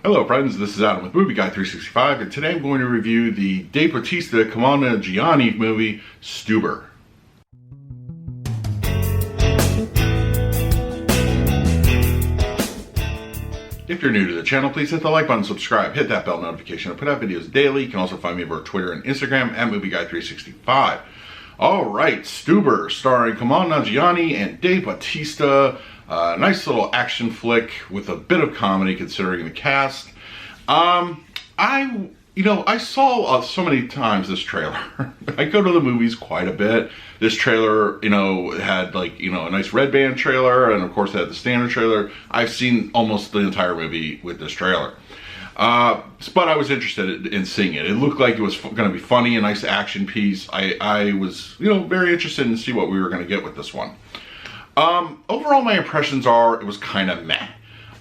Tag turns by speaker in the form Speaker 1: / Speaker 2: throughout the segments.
Speaker 1: Hello friends, this is Adam with Movie Guy 365, and today I'm going to review the Dave Bautista, Kamala Gianni movie, Stuber. If you're new to the channel, please hit the like button, subscribe, hit that bell notification. I put out videos daily. You can also find me over Twitter and Instagram at Movie Guy 365. Alright, Stuber, starring Kamala Gianni and Dave Bautista. Nice little action flick with a bit of comedy considering the cast. I saw so many times this trailer. I go to the movies quite a bit. This trailer, had a nice red band trailer, and of course it had the standard trailer. I've seen almost the entire movie with this trailer. But I was interested in seeing it. It looked like it was going to be funny, a nice action piece. I was, very interested in see what we were going to get with this one. Overall, my impressions are it was kind of meh.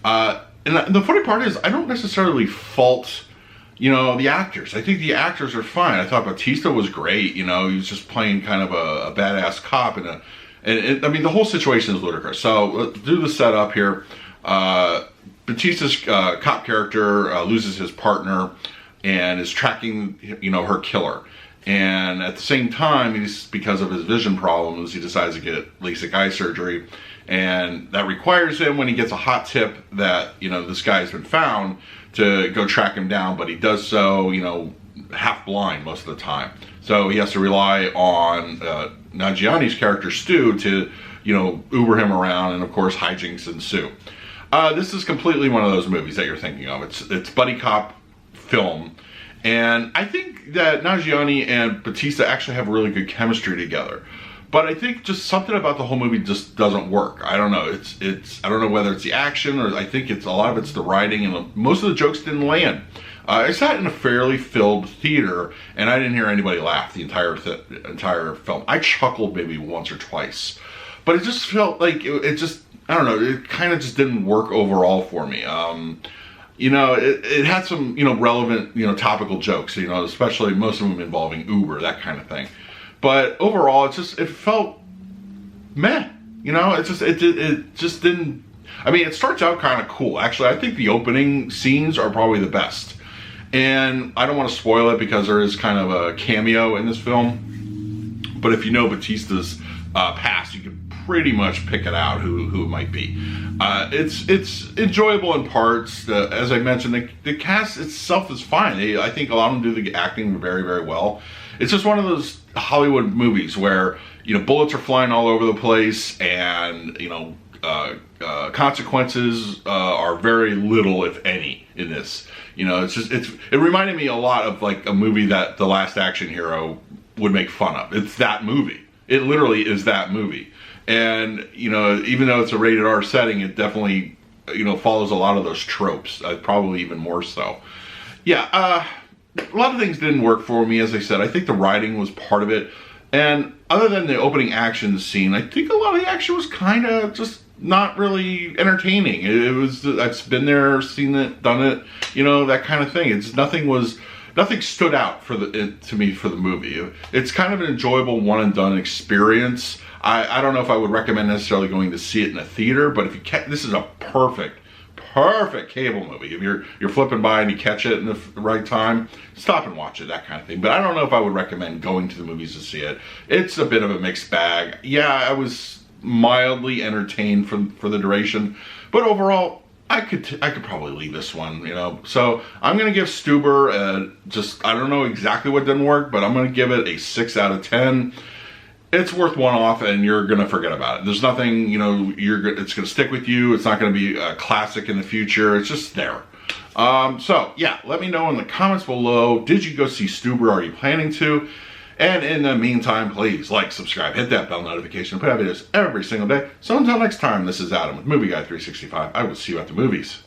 Speaker 1: And the funny part is, I don't necessarily fault, the actors. I think the actors are fine. I thought Bautista was great. He was just playing kind of a badass cop, and the whole situation is ludicrous. So let's do the setup here. Bautista's cop character loses his partner and is tracking, her killer. And at the same time, because of his vision problems, he decides to get LASIK eye surgery. And that requires him, when he gets a hot tip that, this guy's been found, to go track him down. But he does so, half blind most of the time. So he has to rely on Nanjiani's character, Stu, to, Uber him around. And of course, hijinks ensue. This is completely one of those movies that you're thinking of. It's buddy cop film. And I think that Nanjiani and Bautista actually have really good chemistry together. But I think just something about the whole movie just doesn't work. I don't know. I don't know whether it's the action, or I think a lot of it's the writing, and most of the jokes didn't land. I sat in a fairly filled theater, and I didn't hear anybody laugh the entire film. I chuckled maybe once or twice. But it just felt like I don't know, it kind of just didn't work overall for me. It had some, relevant, topical jokes, especially most of them involving Uber, that kind of thing. But overall, it felt meh. It just didn't. It starts out kind of cool. Actually, I think the opening scenes are probably the best. And I don't want to spoil it because there is kind of a cameo in this film. But if you know Bautista's past, you can pretty much pick it out who it might be. It's enjoyable in parts. As I mentioned, the cast itself is fine. I think a lot of them do the acting very, very well. It's just one of those Hollywood movies where bullets are flying all over the place, and consequences are very little, if any, in this. It reminded me a lot of like a movie that The Last Action Hero would make fun of. It's that movie. It literally is that movie. And, even though it's a rated R setting, it definitely, follows a lot of those tropes, probably even more so. Yeah, a lot of things didn't work for me, as I said. I think the writing was part of it. And other than the opening action scene, I think a lot of the action was kind of just not really entertaining. I've been there, seen it, done it, that kind of thing. Nothing stood out to me for the movie. It's kind of an enjoyable one and done experience. I don't know if I would recommend necessarily going to see it in a theater, but this is a perfect cable movie. If you're flipping by and you catch it in the right time, stop and watch it, that kind of thing. But I don't know if I would recommend going to the movies to see it. It's a bit of a mixed bag. Yeah, I was mildly entertained for the duration, but overall, I could probably leave this one, So I'm gonna give Stuber I don't know exactly what didn't work, but I'm gonna give it a 6 out of 10. It's worth one off, and you're gonna forget about it. There's nothing, it's gonna stick with you. It's not gonna be a classic in the future. It's just there. So yeah, let me know in the comments below. Did you go see Stuber? Are you planning to? And in the meantime, please like, subscribe, hit that bell notification. Put out videos every single day. So until next time, this is Adam with Movie Guy 365. I will see you at the movies.